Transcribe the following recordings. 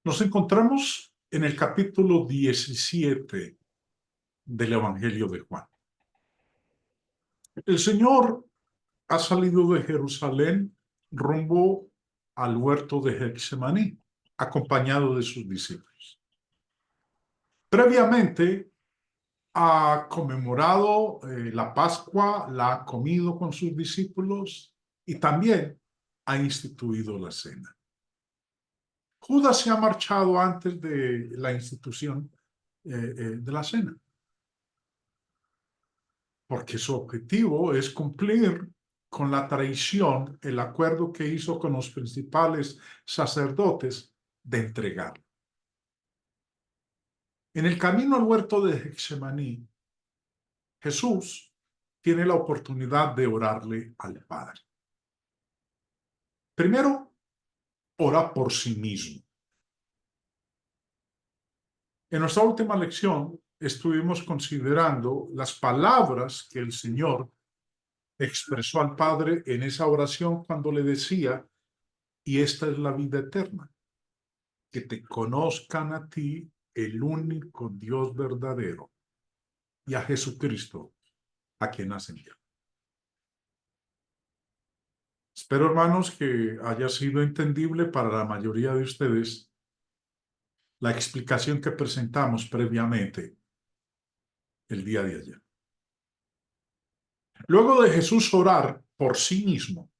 Nos encontramos en el capítulo 17 del Evangelio de Juan. El Señor ha salido de Jerusalén rumbo al huerto de Getsemaní, acompañado de sus discípulos. Previamente ha conmemorado la Pascua, la ha comido con sus discípulos y también ha instituido la cena. Judas se ha marchado antes de la institución de la cena, porque su objetivo es cumplir con la traición, el acuerdo que hizo con los principales sacerdotes de entregar. En el camino al huerto de Getsemaní, Jesús tiene la oportunidad de orarle al Padre. Primero, ora por sí mismo. En nuestra última lección estuvimos considerando las palabras que el Señor expresó al Padre en esa oración cuando le decía, y esta es la vida eterna, que te conozcan a ti, el único Dios verdadero, y a Jesucristo, a quien has enviado. Espero, hermanos, que haya sido entendible para la mayoría de ustedes la explicación que presentamos previamente el día de ayer. Luego de Jesús orar por sí mismo,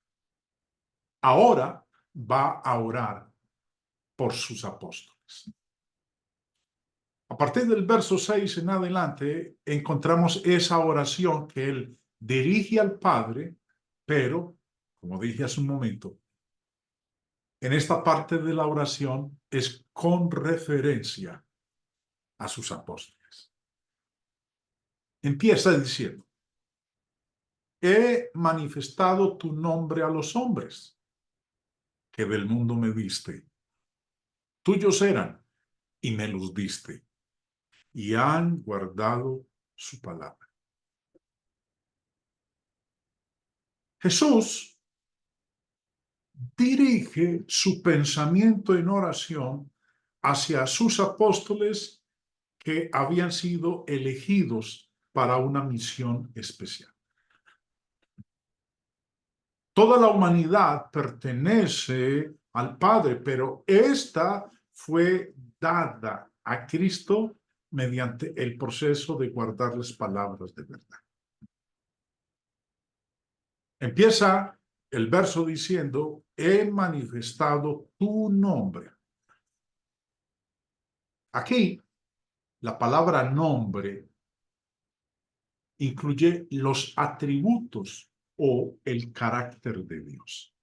ahora va a orar por sus apóstoles. A partir del verso 6 en adelante, encontramos esa oración que él dirige al Padre, pero, como dije hace un momento, en esta parte de la oración es con referencia a sus apóstoles. Empieza diciendo, he manifestado tu nombre a los hombres que del mundo me diste. Tuyos eran y me los diste, y han guardado su palabra. Jesús dirige su pensamiento en oración hacia sus apóstoles que habían sido elegidos para una misión especial. Toda la humanidad pertenece al Padre, pero esta fue dada a Cristo mediante el proceso de guardar las palabras de verdad. Empieza el verso diciendo, he manifestado tu nombre. Aquí, la palabra nombre incluye los atributos o el carácter de Dios.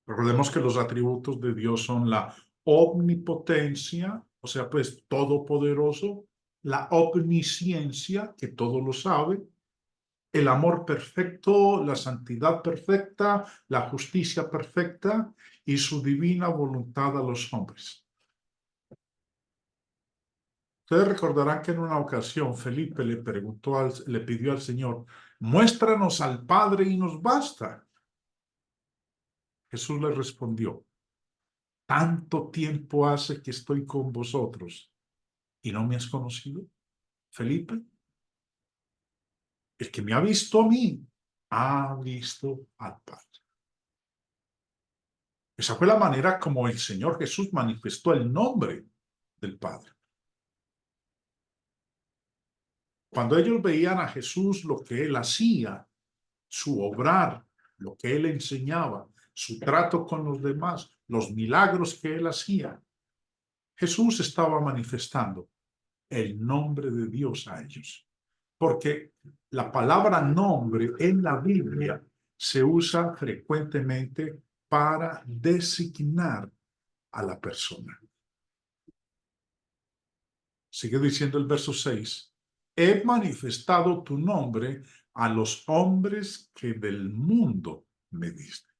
Recordemos que los atributos de Dios son la omnipotencia, o sea, pues todopoderoso, la omnisciencia, que todo lo sabe, el amor perfecto, la santidad perfecta, la justicia perfecta y su divina voluntad a los hombres. Ustedes recordarán que en una ocasión Felipe le pidió al Señor, muéstranos al Padre y nos basta. Jesús le respondió, tanto tiempo hace que estoy con vosotros y no me has conocido, Felipe. El que me ha visto a mí, ha visto al Padre. Esa fue la manera como el Señor Jesús manifestó el nombre del Padre. Cuando ellos veían a Jesús, lo que él hacía, su obrar, lo que él enseñaba, su trato con los demás, los milagros que él hacía, Jesús estaba manifestando el nombre de Dios a ellos. Porque la palabra nombre en la Biblia se usa frecuentemente para designar a la persona. Sigue diciendo el verso 6. He manifestado tu nombre a los hombres que del mundo me diste.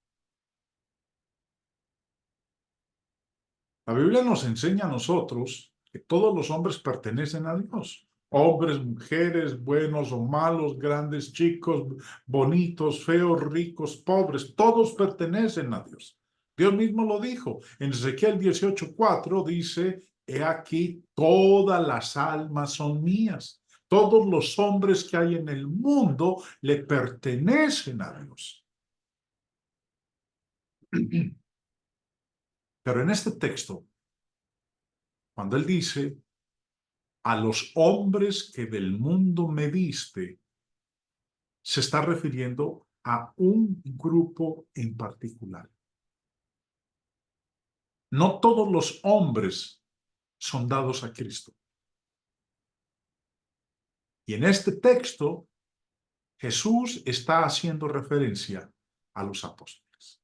La Biblia nos enseña a nosotros que todos los hombres pertenecen a Dios. Hombres, mujeres, buenos o malos, grandes, chicos, bonitos, feos, ricos, pobres, todos pertenecen a Dios. Dios mismo lo dijo. En Ezequiel 18:4 dice, he aquí, todas las almas son mías. Todos los hombres que hay en el mundo le pertenecen a Dios. Pero en este texto, cuando él dice, a los hombres que del mundo me diste, se está refiriendo a un grupo en particular. No todos los hombres son dados a Cristo. Y en este texto, Jesús está haciendo referencia a los apóstoles.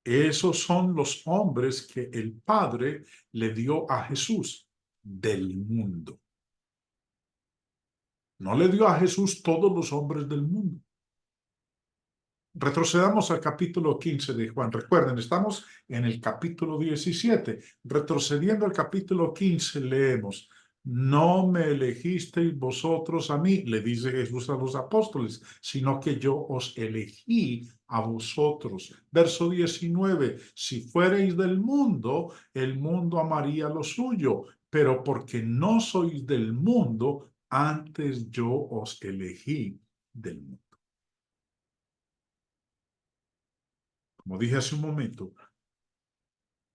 Esos son los hombres que el Padre le dio a Jesús del mundo. No le dio a Jesús todos los hombres del mundo. Retrocedamos al capítulo 15 de Juan. Recuerden, estamos en el capítulo 17. Retrocediendo al capítulo 15, leemos, no me elegisteis vosotros a mí, le dice Jesús a los apóstoles, sino que yo os elegí a vosotros. Verso 19, si fuereis del mundo, el mundo amaría lo suyo, pero porque no sois del mundo, antes yo os elegí del mundo. Como dije hace un momento,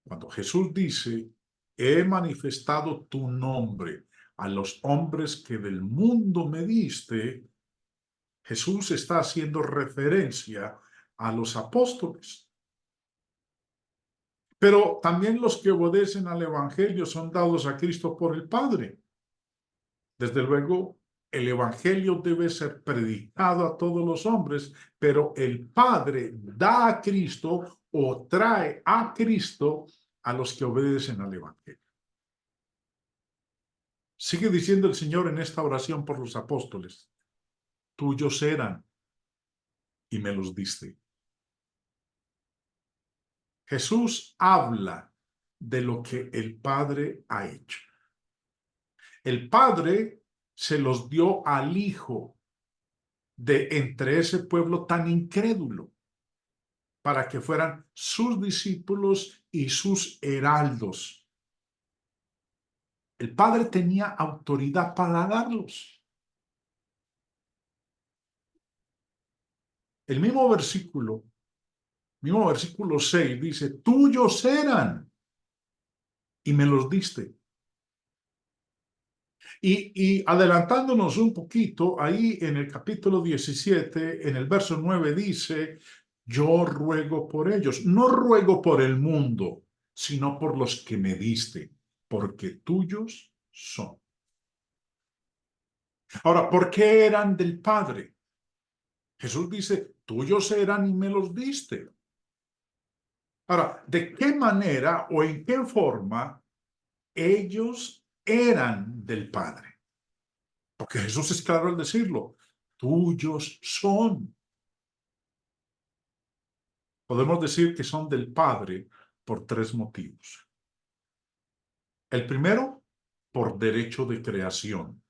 cuando Jesús dice, he manifestado tu nombre a los hombres que del mundo me diste, Jesús está haciendo referencia a los apóstoles. Pero también los que obedecen al Evangelio son dados a Cristo por el Padre. Desde luego, el Evangelio debe ser predicado a todos los hombres, pero el Padre da a Cristo o trae a Cristo a los que obedecen al Evangelio. Sigue diciendo el Señor en esta oración por los apóstoles, tuyos eran y me los diste. Jesús habla de lo que el Padre ha hecho. El Padre se los dio al Hijo de entre ese pueblo tan incrédulo, para que fueran sus discípulos y sus heraldos. El Padre tenía autoridad para darlos. El mismo versículo 6 dice, tuyos eran y me los diste. Y adelantándonos un poquito, ahí en el capítulo 17, en el verso 9 dice, yo ruego por ellos, no ruego por el mundo, sino por los que me diste, porque tuyos son. Ahora, ¿por qué eran del Padre? Jesús dice, tuyos eran y me los diste. Ahora, ¿de qué manera o en qué forma ellos eran del Padre? Porque Jesús es claro al decirlo, tuyos son. Podemos decir que son del Padre por tres motivos. El primero, por derecho de creación.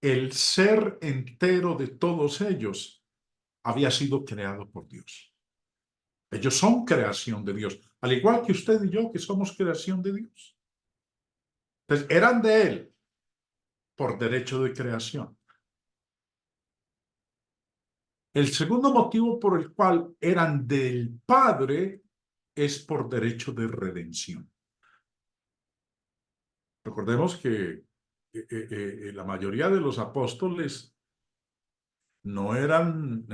El ser entero de todos ellos había sido creado por Dios. Ellos son creación de Dios, al igual que usted y yo, que somos creación de Dios. Entonces, eran de Él por derecho de creación. El segundo motivo por el cual eran del Padre es por derecho de redención. Recordemos que la mayoría de los apóstoles no eran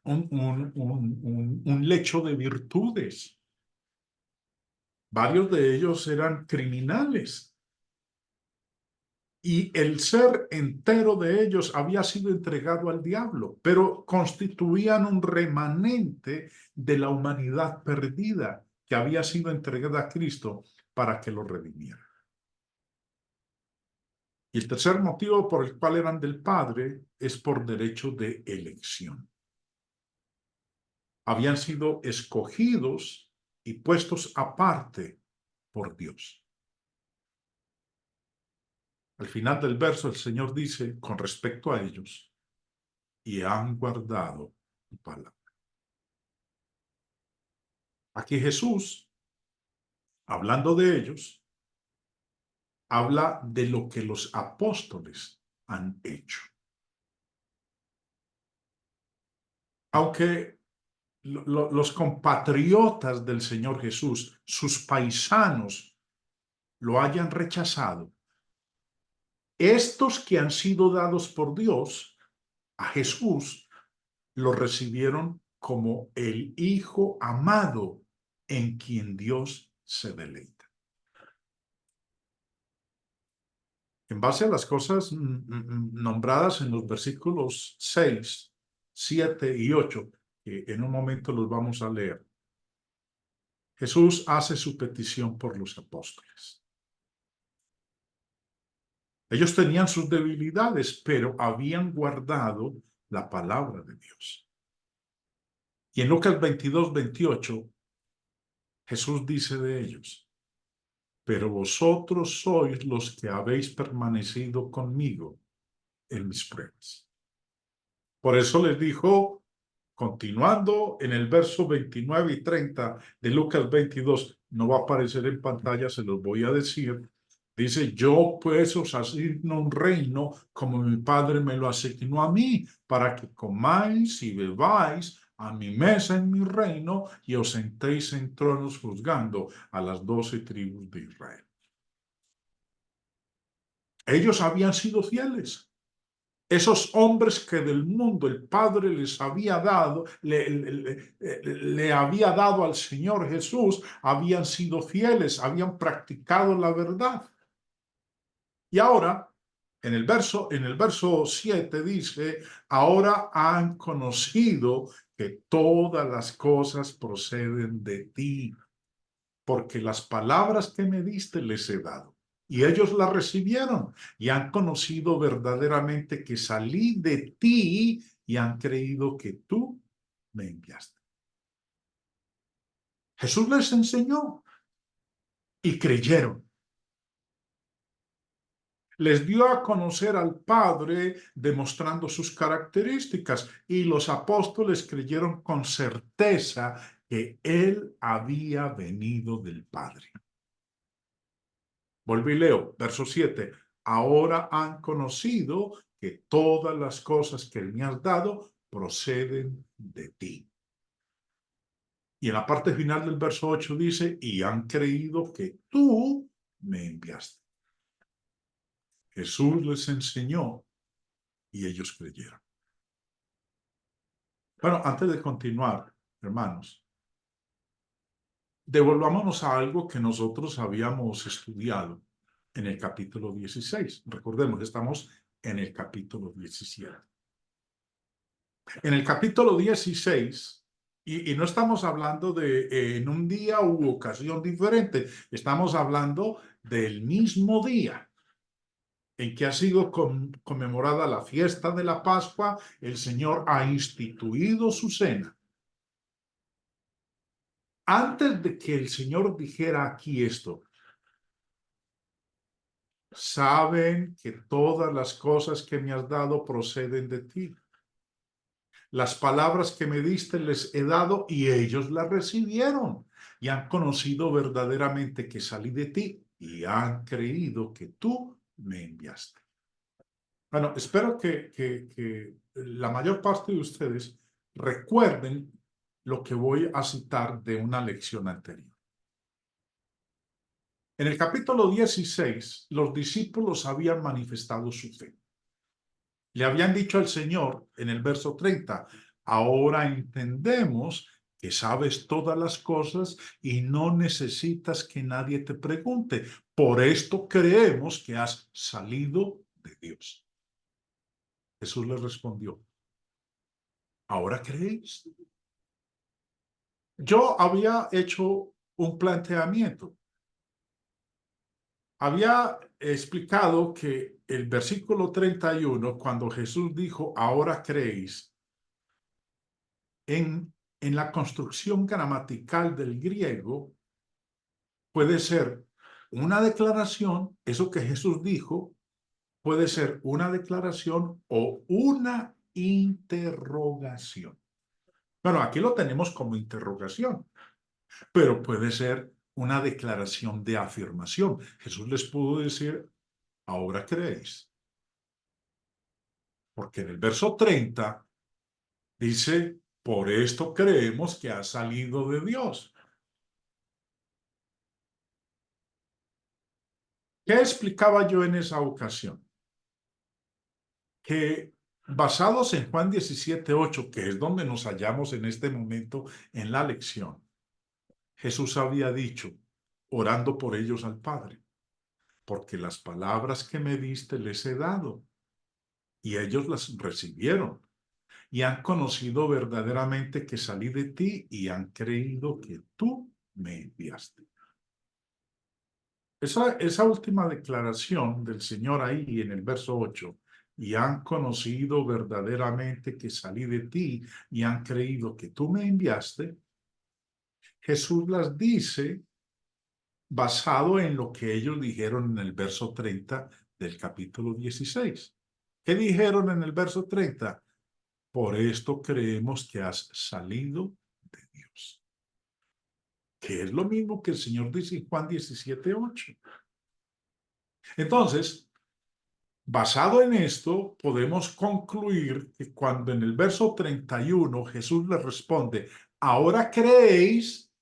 un lecho de virtudes. Varios de ellos eran criminales. Y el ser entero de ellos había sido entregado al diablo, pero constituían un remanente de la humanidad perdida que había sido entregada a Cristo para que lo redimiera. Y el tercer motivo por el cual eran del Padre es por derecho de elección. Habían sido escogidos y puestos aparte por Dios. Al final del verso el Señor dice con respecto a ellos, y han guardado tu palabra. Aquí Jesús, hablando de ellos, habla de lo que los apóstoles han hecho. Aunque los compatriotas del Señor Jesús, sus paisanos, lo hayan rechazado, estos que han sido dados por Dios a Jesús, lo recibieron como el Hijo amado en quien Dios se deleita. En base a las cosas nombradas en los versículos 6, 7 y 8, que en un momento los vamos a leer, Jesús hace su petición por los apóstoles. Ellos tenían sus debilidades, pero habían guardado la palabra de Dios. Y en Lucas 22, 28, Jesús dice de ellos: pero vosotros sois los que habéis permanecido conmigo en mis pruebas. Por eso les dijo, continuando en el verso 29 y 30 de Lucas 22, no va a aparecer en pantalla, se los voy a decir. Dice: yo pues os asigno un reino como mi Padre me lo asignó a mí, para que comáis y bebáis a mi mesa en mi reino y os sentéis en tronos juzgando a las 12 tribus de Israel. Ellos habían sido fieles. Esos hombres que del mundo el Padre les había dado, le había dado al Señor Jesús, habían sido fieles, habían practicado la verdad. Y ahora, en el verso 7 dice: ahora han conocido que todas las cosas proceden de ti, porque las palabras que me diste les he dado. Y ellos las recibieron y han conocido verdaderamente que salí de ti y han creído que tú me enviaste. Jesús les enseñó y creyeron. Les dio a conocer al Padre demostrando sus características y los apóstoles creyeron con certeza que Él había venido del Padre. Volví y leo, verso 7. Ahora han conocido que todas las cosas que me has dado proceden de ti. Y en la parte final del verso 8 dice: y han creído que tú me enviaste. Jesús les enseñó y ellos creyeron. Bueno, antes de continuar, hermanos, devolvámonos a algo que nosotros habíamos estudiado en el capítulo 16. Recordemos, estamos en el capítulo 17. En el capítulo 16, y no estamos hablando de en un día u ocasión diferente, estamos hablando del mismo día en que ha sido conmemorada la fiesta de la Pascua. El Señor ha instituido su cena. Antes de que el Señor dijera aquí esto: saben que todas las cosas que me has dado proceden de ti. Las palabras que me diste les he dado y ellos las recibieron y han conocido verdaderamente que salí de ti y han creído que tú me enviaste. Bueno, espero que la mayor parte de ustedes recuerden lo que voy a citar de una lección anterior. En el capítulo 16, los discípulos habían manifestado su fe. Le habían dicho al Señor en el verso 30: ahora entendemos que sabes todas las cosas y no necesitas que nadie te pregunte. Por esto creemos que has salido de Dios. Jesús les respondió: ¿ahora creéis? Yo había hecho un planteamiento. Había explicado que el versículo 31, cuando Jesús dijo: ahora creéis, en la construcción gramatical del griego, puede ser una declaración, eso que Jesús dijo, puede ser una declaración o una interrogación. Bueno, aquí lo tenemos como interrogación, pero puede ser una declaración de afirmación. Jesús les pudo decir, ahora creéis. Porque en el verso 30 dice, por esto creemos que ha salido de Dios. ¿Qué explicaba yo en esa ocasión? Que basados en Juan 17:8, que es donde nos hallamos en este momento en la lección, Jesús había dicho, orando por ellos al Padre, porque las palabras que me diste les he dado, y ellos las recibieron, y han conocido verdaderamente que salí de ti, y han creído que tú me enviaste. Esa última declaración del Señor ahí en el verso 8, y han conocido verdaderamente que salí de ti y han creído que tú me enviaste, Jesús las dice basado en lo que ellos dijeron en el verso 30 del capítulo 16. ¿Qué dijeron en el verso 30? Por esto creemos que has salido de Dios. Que es lo mismo que el Señor dice en Juan 17:8. Entonces, basado en esto, podemos concluir que cuando en el verso 31 Jesús le responde, ahora creéis,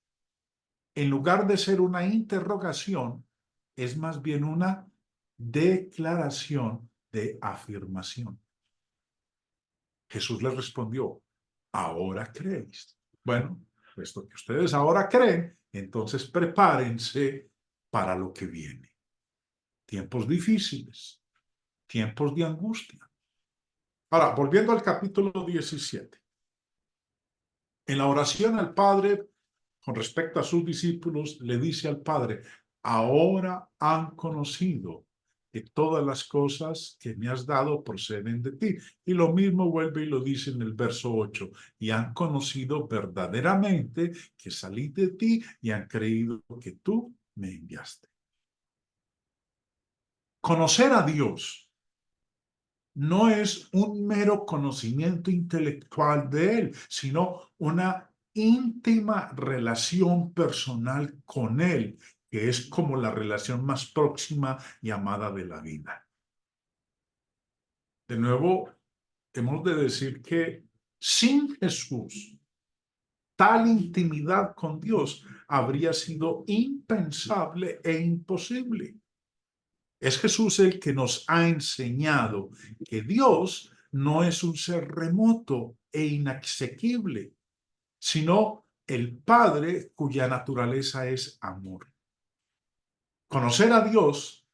en lugar de ser una interrogación, es más bien una declaración de afirmación. Jesús le respondió, ahora creéis. Bueno, puesto que ustedes ahora creen, entonces prepárense para lo que viene. Tiempos difíciles, tiempos de angustia. Ahora, volviendo al capítulo 17. En la oración al Padre, con respecto a sus discípulos, le dice al Padre, ahora han conocido que todas las cosas que me has dado proceden de ti. Y lo mismo vuelve y lo dice en el verso 8, y han conocido verdaderamente que salí de ti y han creído que tú me enviaste. Conocer a Dios no es un mero conocimiento intelectual de Él, sino una íntima relación personal con Él, que es como la relación más próxima y amada de la vida. De nuevo, hemos de decir que sin Jesús, tal intimidad con Dios habría sido impensable e imposible. Es Jesús el que nos ha enseñado que Dios no es un ser remoto e inaccesible, sino el Padre cuya naturaleza es amor. Conocer a Dios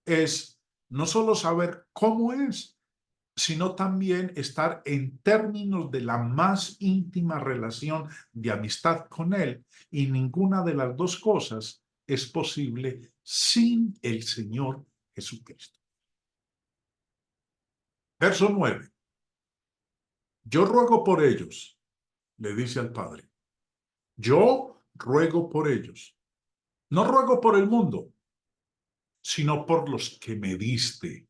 es no solo saber cómo es, sino también estar en términos de la más íntima relación de amistad con Él, y ninguna de las dos cosas es posible sin el Señor Jesucristo. Verso 9. Yo ruego por ellos, le dice al Padre. Yo ruego por ellos. No ruego por el mundo, sino por los que me diste,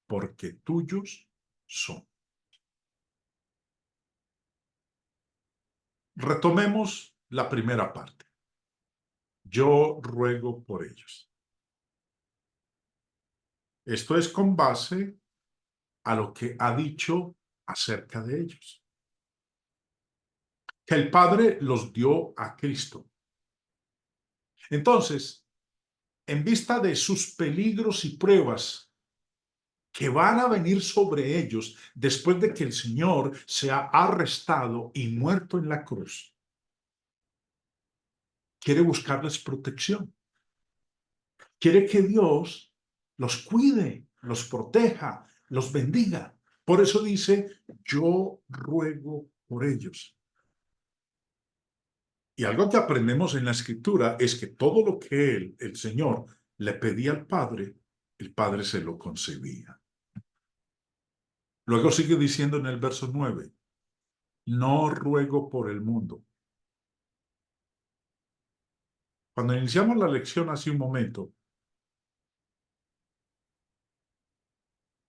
porque tuyos son. Retomemos la primera parte. Yo ruego por ellos. Esto es con base a lo que ha dicho acerca de ellos. Que el Padre los dio a Cristo. Entonces, en vista de sus peligros y pruebas que van a venir sobre ellos después de que el Señor sea arrestado y muerto en la cruz, quiere buscarles protección. Quiere que Dios los cuide, los proteja, los bendiga. Por eso dice, yo ruego por ellos. Y algo que aprendemos en la Escritura es que todo lo que el Señor, le pedía al Padre, el Padre se lo concedía. Luego sigue diciendo en el verso 9, no ruego por el mundo. Cuando iniciamos la lección hace un momento,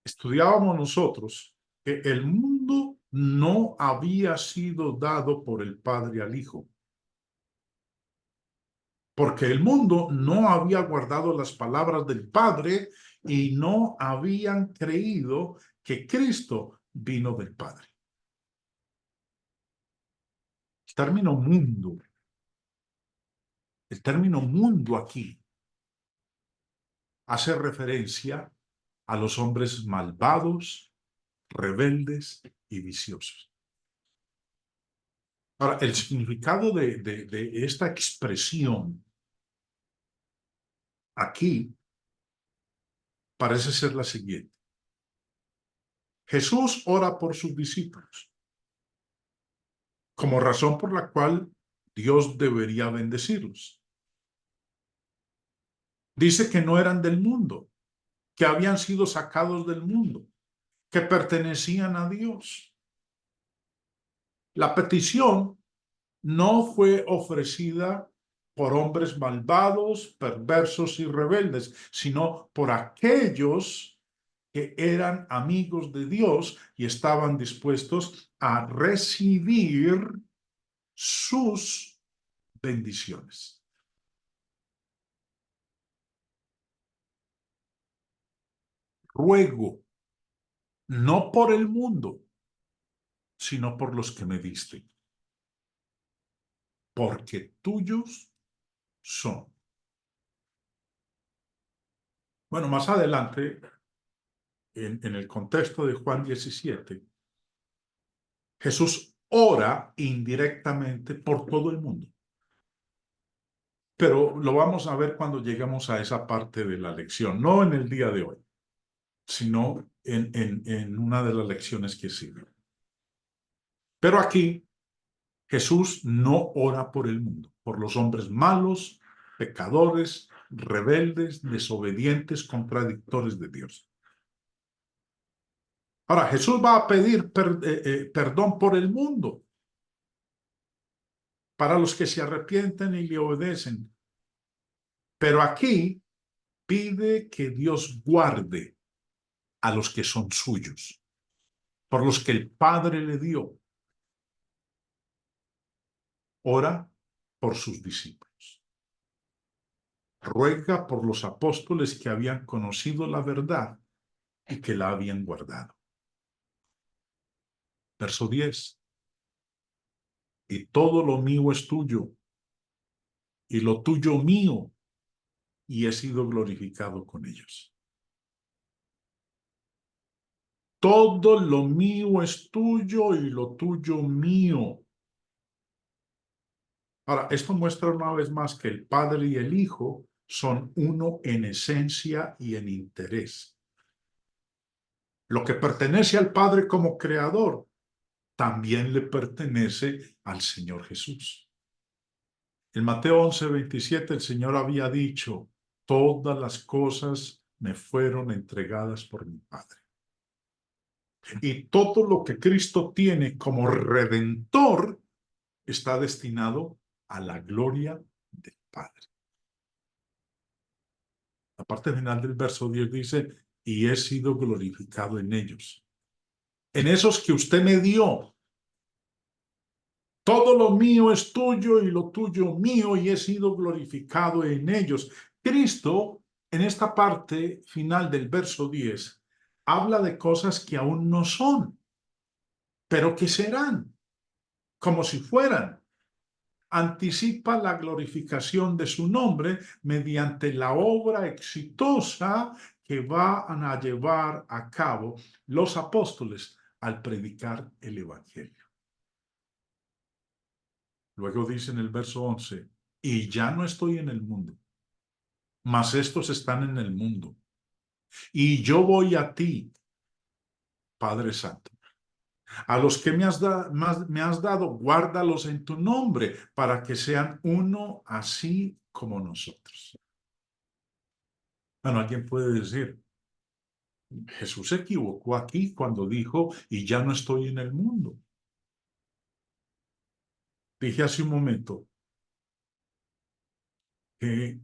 estudiábamos nosotros que el mundo no había sido dado por el Padre al Hijo, porque el mundo no había guardado las palabras del Padre y no habían creído que Cristo vino del Padre. El término mundo aquí hace referencia a los hombres malvados, rebeldes y viciosos. Ahora, el significado de esta expresión aquí parece ser la siguiente. Jesús ora por sus discípulos, como razón por la cual Dios debería bendecirlos. Dice que no eran del mundo, que habían sido sacados del mundo, que pertenecían a Dios. La petición no fue ofrecida por hombres malvados, perversos y rebeldes, sino por aquellos que eran amigos de Dios y estaban dispuestos a recibir sus bendiciones. Ruego, no por el mundo, sino por los que me diste, porque tuyos son. Bueno, más adelante, en el contexto de Juan 17, Jesús ora indirectamente por todo el mundo. Pero lo vamos a ver cuando lleguemos a esa parte de la lección, no en el día de hoy, sino en una de las lecciones que sigue. Pero aquí Jesús no ora por el mundo, por los hombres malos, pecadores, rebeldes, desobedientes, contradictores de Dios. Ahora, Jesús va a pedir perdón por el mundo, para los que se arrepienten y le obedecen. Pero aquí pide que Dios guarde a los que son suyos, por los que el Padre le dio. Ora por sus discípulos. Ruega por los apóstoles que habían conocido la verdad y que la habían guardado. Verso 10. Y todo lo mío es tuyo, y lo tuyo mío, y he sido glorificado con ellos. Todo lo mío es tuyo y lo tuyo mío. Ahora, esto muestra una vez más que el Padre y el Hijo son uno en esencia y en interés. Lo que pertenece al Padre como creador también le pertenece al Señor Jesús. En Mateo 11:27 el Señor había dicho, todas las cosas me fueron entregadas por mi Padre. Y todo lo que Cristo tiene como redentor está destinado a la gloria del Padre. La parte final del verso 10 dice, y he sido glorificado en ellos. En esos que usted me dio, todo lo mío es tuyo y lo tuyo mío, y he sido glorificado en ellos. Cristo, en esta parte final del verso 10, habla de cosas que aún no son, pero que serán, como si fueran. Anticipa la glorificación de su nombre mediante la obra exitosa que van a llevar a cabo los apóstoles al predicar el Evangelio. Luego dice en el verso 11, y ya no estoy en el mundo, mas estos están en el mundo. Y yo voy a ti, Padre Santo. A los que me has dado, guárdalos en tu nombre, para que sean uno así como nosotros. Bueno, alguien puede decir, Jesús se equivocó aquí cuando dijo, y ya no estoy en el mundo. Dije hace un momento que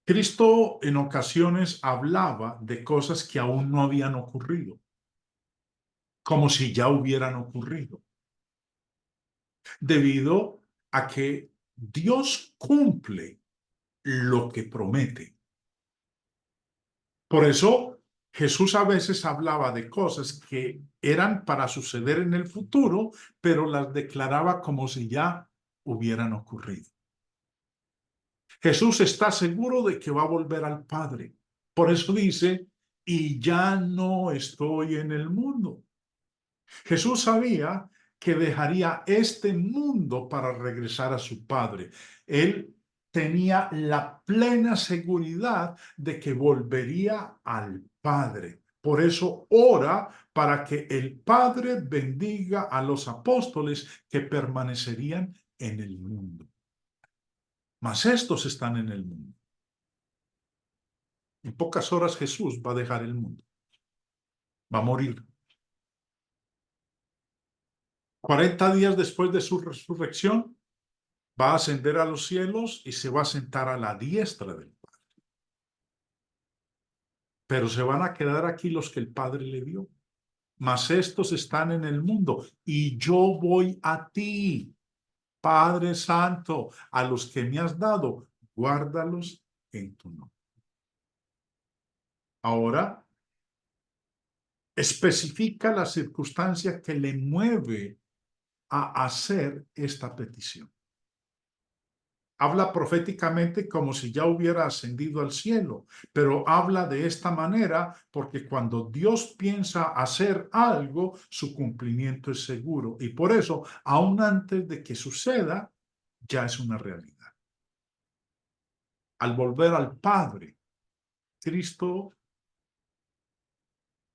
Cristo en ocasiones hablaba de cosas que aún no habían ocurrido. como si ya hubieran ocurrido, debido a que Dios cumple lo que promete. Por eso Jesús a veces hablaba de cosas que eran para suceder en el futuro, pero las declaraba como si ya hubieran ocurrido. Jesús está seguro de que va a volver al Padre. Por eso dice, y ya no estoy en el mundo. Jesús sabía que dejaría este mundo para regresar a su Padre. Él tenía la plena seguridad de que volvería al Padre. Por eso ora para que el Padre bendiga a los apóstoles que permanecerían en el mundo. Mas estos están en el mundo. En pocas horas Jesús va a dejar el mundo. Va a morir. 40 días después de su resurrección, va a ascender a los cielos y se va a sentar a la diestra del Padre. Pero se van a quedar aquí los que el Padre le dio. Mas estos están en el mundo y yo voy a ti, Padre Santo, a los que me has dado, guárdalos en tu nombre. Ahora, especifica la circunstancia que le mueve a hacer esta petición. Habla proféticamente como si ya hubiera ascendido al cielo, pero habla de esta manera porque cuando Dios piensa hacer algo, su cumplimiento es seguro. Y por eso, aún antes de que suceda, ya es una realidad. Al volver al Padre, Cristo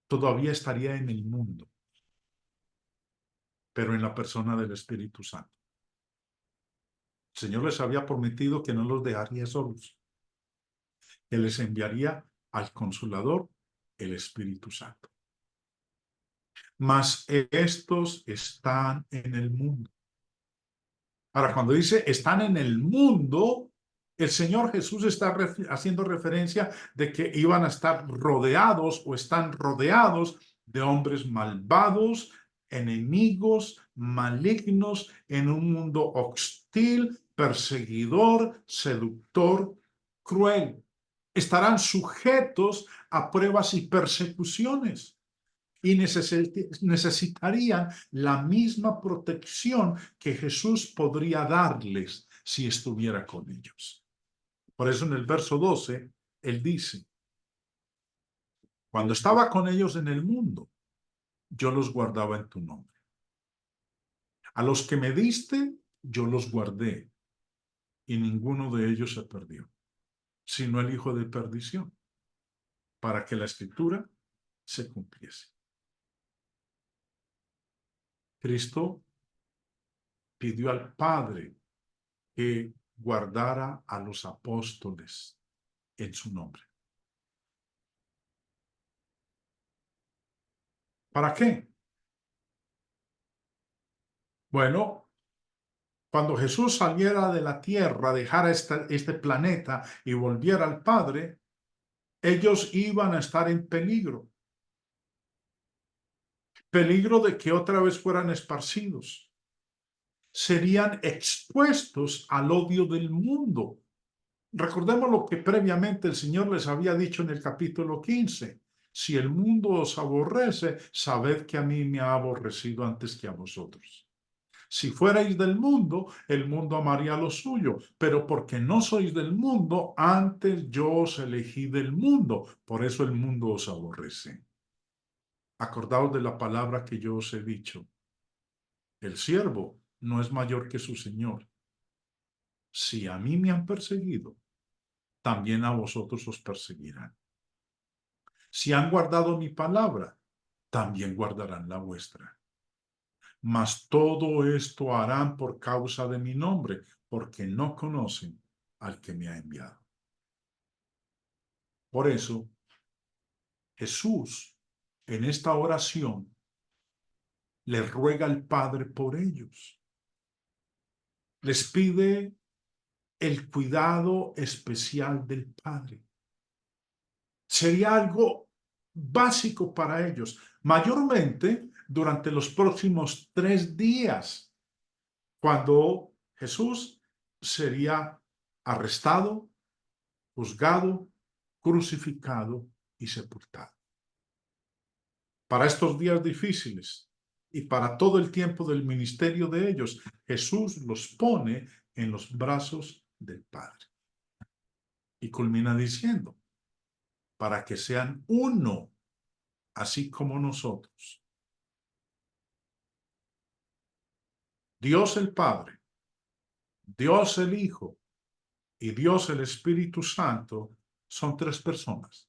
todavía estaría en el mundo, pero en la persona del Espíritu Santo. El Señor les había prometido que no los dejaría solos, que les enviaría al Consolador, el Espíritu Santo. Mas estos están en el mundo. Ahora, cuando dice están en el mundo, el Señor Jesús está haciendo referencia de que iban a estar rodeados o están rodeados de hombres malvados, enemigos, malignos, en un mundo hostil, perseguidor, seductor, cruel. Estarán sujetos a pruebas y persecuciones y necesitarían la misma protección que Jesús podría darles si estuviera con ellos. Por eso en el verso 12, él dice, cuando estaba con ellos en el mundo, yo los guardaba en tu nombre. A los que me diste, yo los guardé, y ninguno de ellos se perdió, sino el hijo de perdición, para que la escritura se cumpliese. Cristo pidió al Padre que guardara a los apóstoles en su nombre. ¿Para qué? Bueno, cuando Jesús saliera de la tierra, dejara este planeta y volviera al Padre, ellos iban a estar en peligro. Peligro de que otra vez fueran esparcidos. Serían expuestos al odio del mundo. Recordemos lo que previamente el Señor les había dicho en el capítulo 15. Si el mundo os aborrece, sabed que a mí me ha aborrecido antes que a vosotros. Si fuerais del mundo, el mundo amaría lo suyo, pero porque no sois del mundo, antes yo os elegí del mundo, por eso el mundo os aborrece. Acordaos de la palabra que yo os he dicho. El siervo no es mayor que su señor. Si a mí me han perseguido, también a vosotros os perseguirán. Si han guardado mi palabra, también guardarán la vuestra. Mas todo esto harán por causa de mi nombre, porque no conocen al que me ha enviado. Por eso, Jesús, en esta oración, le ruega al Padre por ellos. Les pide el cuidado especial del Padre. Sería algo básico para ellos. Mayormente, durante los próximos 3 días, cuando Jesús sería arrestado, juzgado, crucificado y sepultado. Para estos días difíciles y para todo el tiempo del ministerio de ellos, Jesús los pone en los brazos del Padre. Y culmina diciendo, para que sean uno, así como nosotros. Dios el Padre, Dios el Hijo y Dios el Espíritu Santo son 3 personas,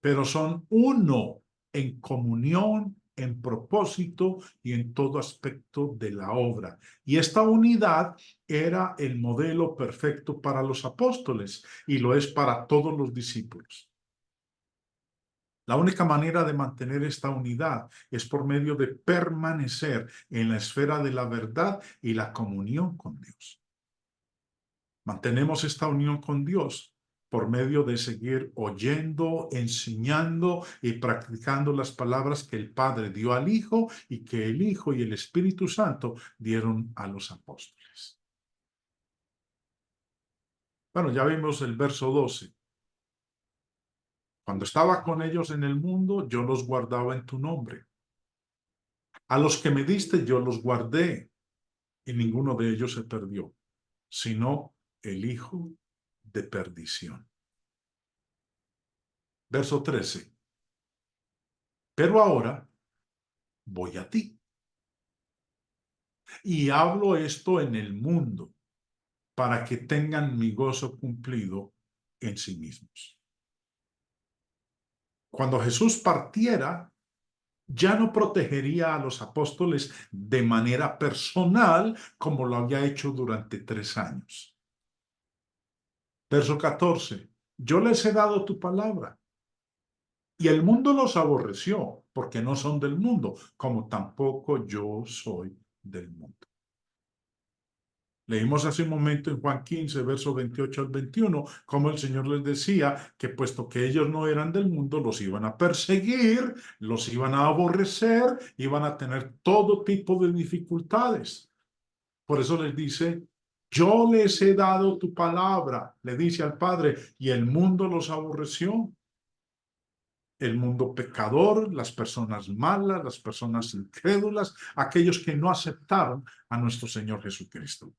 pero son uno en comunión, en propósito y en todo aspecto de la obra. Y esta unidad era el modelo perfecto para los apóstoles y lo es para todos los discípulos. La única manera de mantener esta unidad es por medio de permanecer en la esfera de la verdad y la comunión con Dios. Mantenemos esta unión con Dios por medio de seguir oyendo, enseñando y practicando las palabras que el Padre dio al Hijo y que el Hijo y el Espíritu Santo dieron a los apóstoles. Bueno, ya vimos el verso 12. Cuando estaba con ellos en el mundo, yo los guardaba en tu nombre. A los que me diste, yo los guardé, y ninguno de ellos se perdió, sino el hijo de perdición. Verso 13. Pero ahora voy a ti, y hablo esto en el mundo, para que tengan mi gozo cumplido en sí mismos. Cuando Jesús partiera, ya no protegería a los apóstoles de manera personal como lo había hecho durante 3 años. Verso 14. Yo les he dado tu palabra, y el mundo los aborreció, porque no son del mundo, como tampoco yo soy del mundo. Leímos hace un momento en Juan 15, versos 28 al 21, cómo el Señor les decía que puesto que ellos no eran del mundo, los iban a perseguir, los iban a aborrecer, iban a tener todo tipo de dificultades. Por eso les dice, yo les he dado tu palabra, le dice al Padre, y el mundo los aborreció. El mundo pecador, las personas malas, las personas incrédulas, aquellos que no aceptaron a nuestro Señor Jesucristo.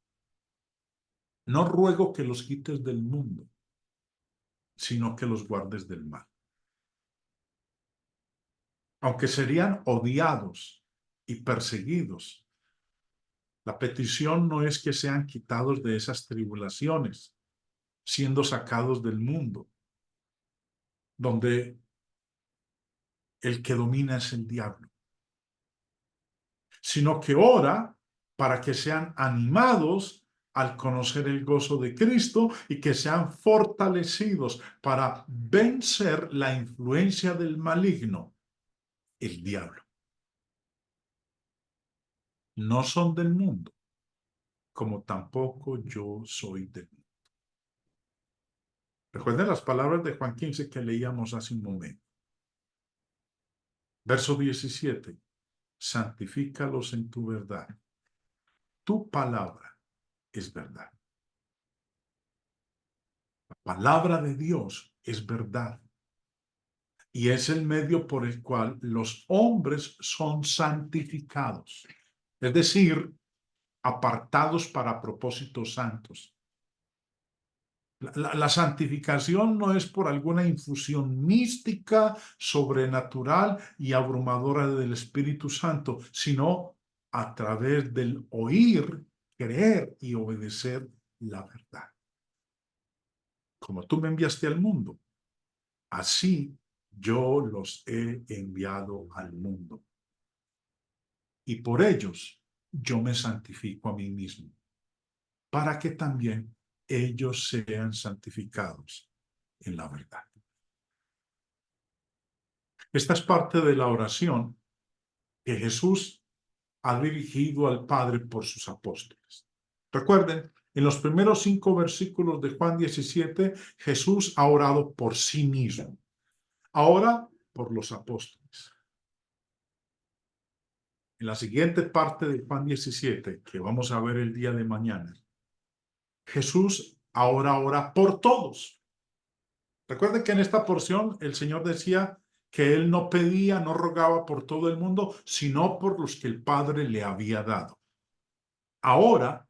No ruego que los quites del mundo, sino que los guardes del mal. Aunque serían odiados y perseguidos, la petición no es que sean quitados de esas tribulaciones, siendo sacados del mundo, donde el que domina es el diablo, sino que ora para que sean animados al conocer el gozo de Cristo y que sean fortalecidos para vencer la influencia del maligno, el diablo. No son del mundo, como tampoco yo soy del mundo. Recuerden las palabras de Juan 15 que leíamos hace un momento. Verso 17. Santifícalos en tu verdad. Tu palabra es verdad. La palabra de Dios es verdad. Y es el medio por el cual los hombres son santificados. Es decir, apartados para propósitos santos. La santificación no es por alguna infusión mística, sobrenatural y abrumadora del Espíritu Santo, sino a través del oír, creer y obedecer la verdad. Como tú me enviaste al mundo, así yo los he enviado al mundo. Y por ellos yo me santifico a mí mismo, para que también ellos sean santificados en la verdad. Esta es parte de la oración que Jesús ha dirigido al Padre por sus apóstoles. Recuerden, en los primeros 5 versículos de Juan 17, Jesús ha orado por sí mismo. Ahora, por los apóstoles. en la siguiente parte de Juan 17, que vamos a ver el día de mañana, Jesús ahora ora por todos. Recuerden que en esta porción el Señor decía que Él no pedía, no rogaba por todo el mundo, sino por los que el Padre le había dado. Ahora,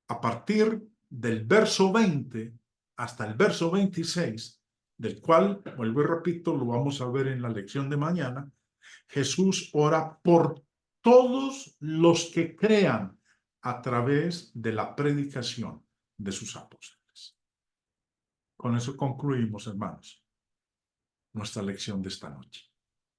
a partir del verso 20 hasta el verso 26, del cual, vuelvo y repito, lo vamos a ver en la lección de mañana, Jesús ora por todos los que crean a través de la predicación de sus apóstoles. Con eso concluimos, hermanos, nuestra lección de esta noche.